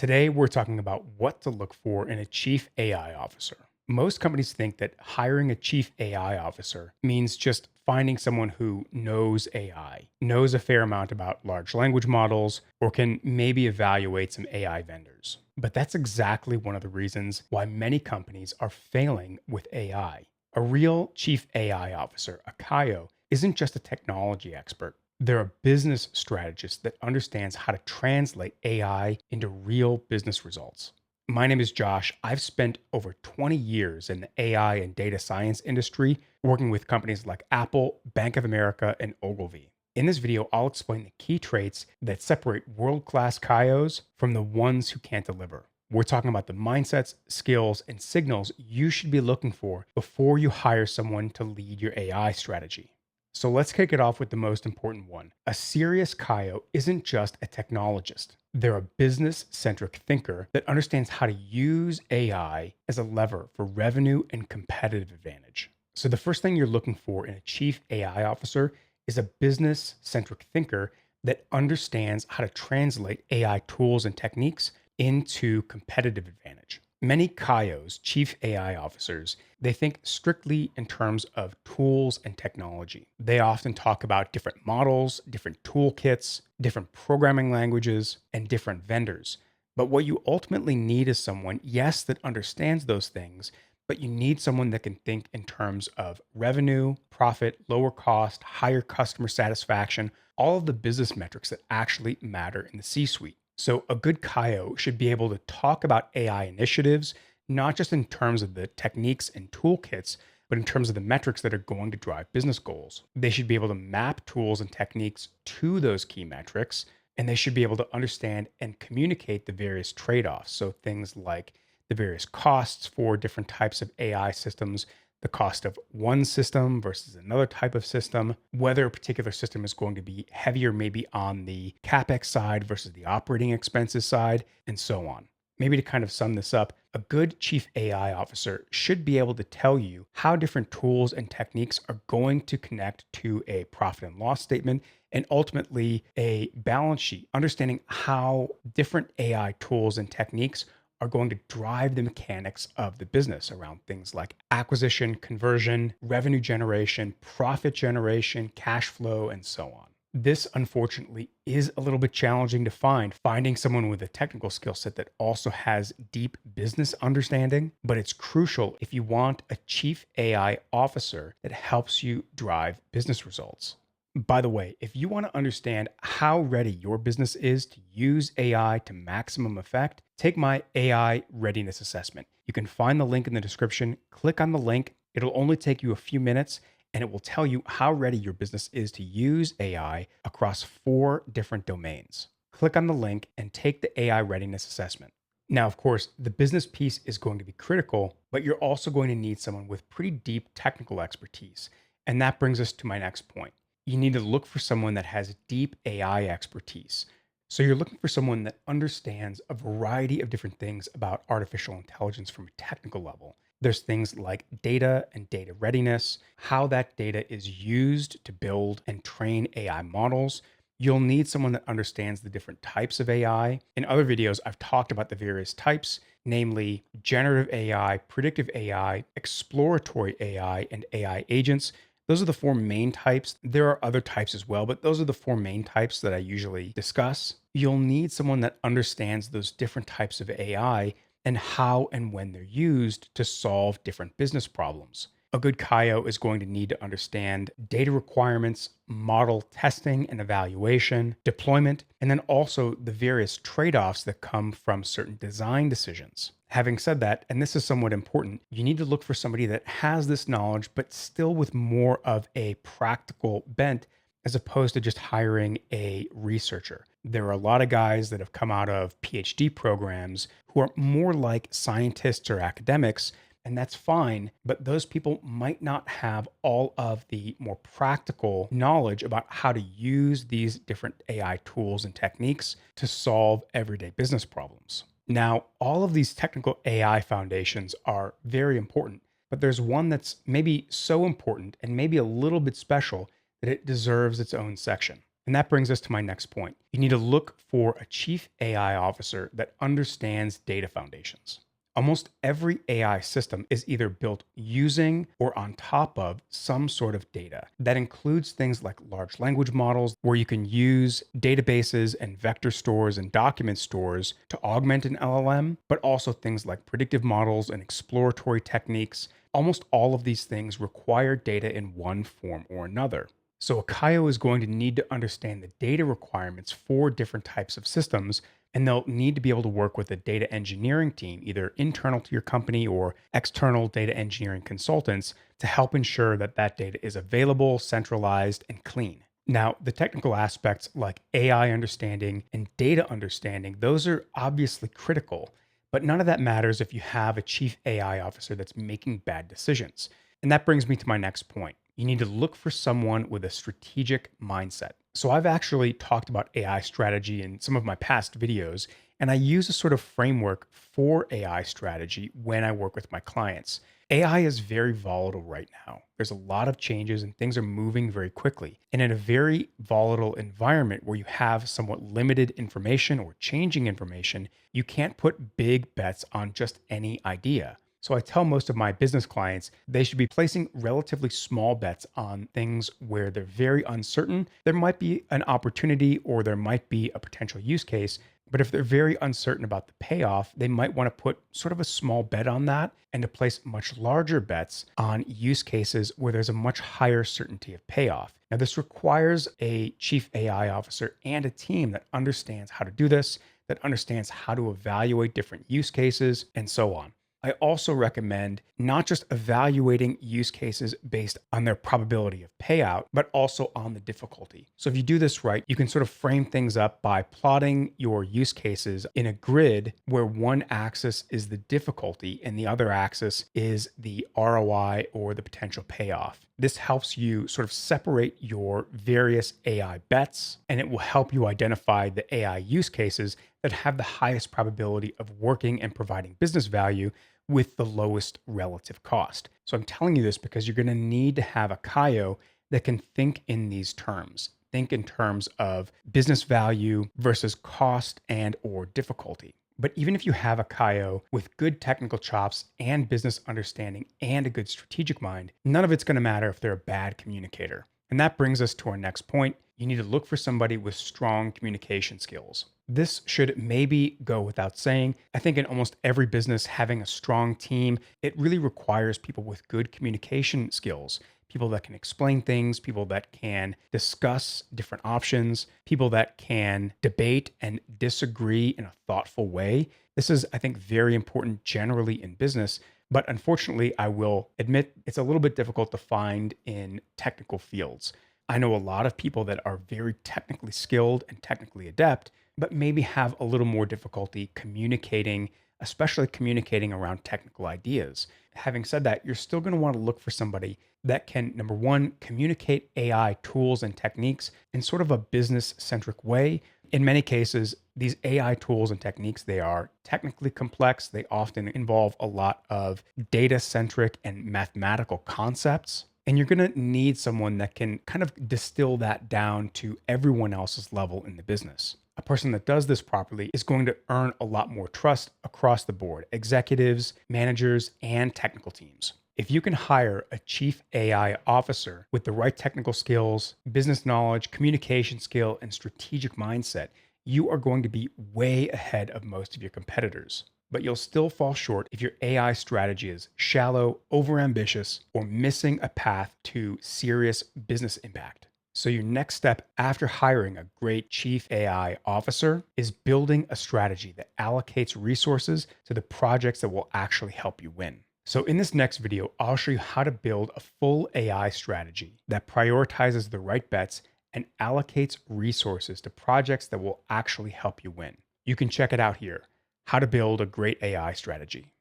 Today, we're talking about what to look for in a chief AI officer. Most companies think that hiring a chief AI officer means just finding someone who knows AI, knows a fair amount about large language models, or can maybe evaluate some AI vendors. But that's exactly one of the reasons why many companies are failing with AI. A real chief AI officer, a CAIO, isn't just a technology expert. They're a business strategist that understands how to translate AI into real business results. My name is Josh. I've spent over 20 years in the AI and data science industry, working with companies like Apple, Bank of America, and Ogilvy. In this video, I'll explain the key traits that separate world class CIOs from the ones who can't deliver. We're talking about the mindsets, skills, and signals you should be looking for before you hire someone to lead your AI strategy. So let's kick it off with the most important one. A serious CIO isn't just a technologist. They're a business-centric thinker that understands how to use AI as a lever for revenue and competitive advantage. So the first thing you're looking for in a chief AI officer is a business-centric thinker that understands how to translate AI tools and techniques into competitive advantage. Many CIOs, chief AI officers, they think strictly in terms of tools and technology. They often talk about different models, different toolkits, different programming languages, and different vendors. But what you ultimately need is someone, yes, that understands those things, but you need someone that can think in terms of revenue, profit, lower cost, higher customer satisfaction, all of the business metrics that actually matter in the C suite. So, a good CIO should be able to talk about AI initiatives, not just in terms of the techniques and toolkits, but in terms of the metrics that are going to drive business goals. They should be able to map tools and techniques to those key metrics, and they should be able to understand and communicate the various trade offs. So, things like the various costs for different types of AI systems, the cost of one system versus another type of system, whether a particular system is going to be heavier maybe on the CapEx side versus the operating expenses side, and so on. Maybe to kind of sum this up, a good chief AI officer should be able to tell you how different tools and techniques are going to connect to a profit and loss statement and ultimately a balance sheet, understanding how different AI tools and techniques are going to drive the mechanics of the business around things like acquisition, conversion, revenue generation, profit generation, cash flow, and so on. This, unfortunately, is a little bit challenging to find, finding someone with a technical skill set that also has deep business understanding, but it's crucial if you want a chief AI officer that helps you drive business results. By the way, if you want to understand how ready your business is to use AI to maximum effect, take my AI readiness assessment. You can find the link in the description. Click on the link. It'll only take you a few minutes and it will tell you how ready your business is to use AI across 4 different domains. Click on the link and take the AI readiness assessment. Now, of course, the business piece is going to be critical, but you're also going to need someone with pretty deep technical expertise. And that brings us to my next point. You need to look for someone that has deep AI expertise. So you're looking for someone that understands a variety of different things about artificial intelligence from a technical level. There's things like data and data readiness, how that data is used to build and train AI models. You'll need someone that understands the different types of AI. In other videos, I've talked about the various types, namely generative AI, predictive AI, exploratory AI, and AI agents. Those are the 4 main types. There are other types as well, but those are the 4 main types that I usually discuss. You'll need someone that understands those different types of AI and how and when they're used to solve different business problems. A good CIO is going to need to understand data requirements, model testing and evaluation, deployment, and then also the various trade offs that come from certain design decisions. Having said that, and this is somewhat important, you need to look for somebody that has this knowledge, but still with more of a practical bent as opposed to just hiring a researcher. There are a lot of guys that have come out of PhD programs who are more like scientists or academics, and that's fine, but those people might not have all of the more practical knowledge about how to use these different AI tools and techniques to solve everyday business problems. Now, all of these technical AI foundations are very important, but there's one that's maybe so important and maybe a little bit special that it deserves its own section. And that brings us to my next point. You need to look for a chief AI officer that understands data foundations. Almost every AI system is either built using or on top of some sort of data. That includes things like large language models, where you can use databases and vector stores and document stores to augment an LLM, but also things like predictive models and exploratory techniques. Almost all of these things require data in one form or another. So a CAIO is going to need to understand the data requirements for different types of systems, and they'll need to be able to work with a data engineering team, either internal to your company or external data engineering consultants, to help ensure that that data is available, centralized, and clean. Now, the technical aspects like AI understanding and data understanding, those are obviously critical, but none of that matters if you have a chief AI officer that's making bad decisions. And that brings me to my next point. You need to look for someone with a strategic mindset. So, I've actually talked about AI strategy in some of my past videos, and I use a sort of framework for AI strategy when I work with my clients. AI is very volatile right now. There's a lot of changes and things are moving very quickly. And in a very volatile environment where you have somewhat limited information or changing information, you can't put big bets on just any idea. So I tell most of my business clients they should be placing relatively small bets on things where they're very uncertain. There might be an opportunity or there might be a potential use case. But if they're very uncertain about the payoff, they might want to put sort of a small bet on that and to place much larger bets on use cases where there's a much higher certainty of payoff. Now, this requires a chief AI officer and a team that understands how to do this, that understands how to evaluate different use cases, and so on. I also recommend not just evaluating use cases based on their probability of payout, but also on the difficulty. So if you do this right, you can sort of frame things up by plotting your use cases in a grid where one axis is the difficulty and the other axis is the ROI or the potential payoff. This helps you sort of separate your various AI bets, and it will help you identify the AI use cases that have the highest probability of working and providing business value with the lowest relative cost. So I'm telling you this because you're going to need to have a CAIO that can think in these terms. Think in terms of business value versus cost and or difficulty. But even if you have a CAIO with good technical chops and business understanding and a good strategic mind, none of it's going to matter if they're a bad communicator. And that brings us to our next point. You need to look for somebody with strong communication skills. This should maybe go without saying. I think in almost every business, having a strong team, it really requires people with good communication skills, people that can explain things, people that can discuss different options, people that can debate and disagree in a thoughtful way. This is, I think, very important generally in business. But unfortunately, I will admit it's a little bit difficult to find in technical fields. I know a lot of people that are very technically skilled and technically adept, but maybe have a little more difficulty communicating, especially communicating around technical ideas. Having said that, you're still going to want to look for somebody that can, number one, communicate AI tools and techniques in sort of a business-centric way. In many cases, these AI tools and techniques, they are technically complex. They often involve a lot of data-centric and mathematical concepts. And you're going to need someone that can kind of distill that down to everyone else's level in the business. A person that does this properly is going to earn a lot more trust across the board, executives, managers, and technical teams. If you can hire a chief AI officer with the right technical skills, business knowledge, communication skill, and strategic mindset, you are going to be way ahead of most of your competitors. But you'll still fall short if your AI strategy is shallow, overambitious, or missing a path to serious business impact. So your next step after hiring a great chief AI officer is building a strategy that allocates resources to the projects that will actually help you win. So in this next video, I'll show you how to build a full AI strategy that prioritizes the right bets and allocates resources to projects that will actually help you win. You can check it out here, how to build a great AI strategy.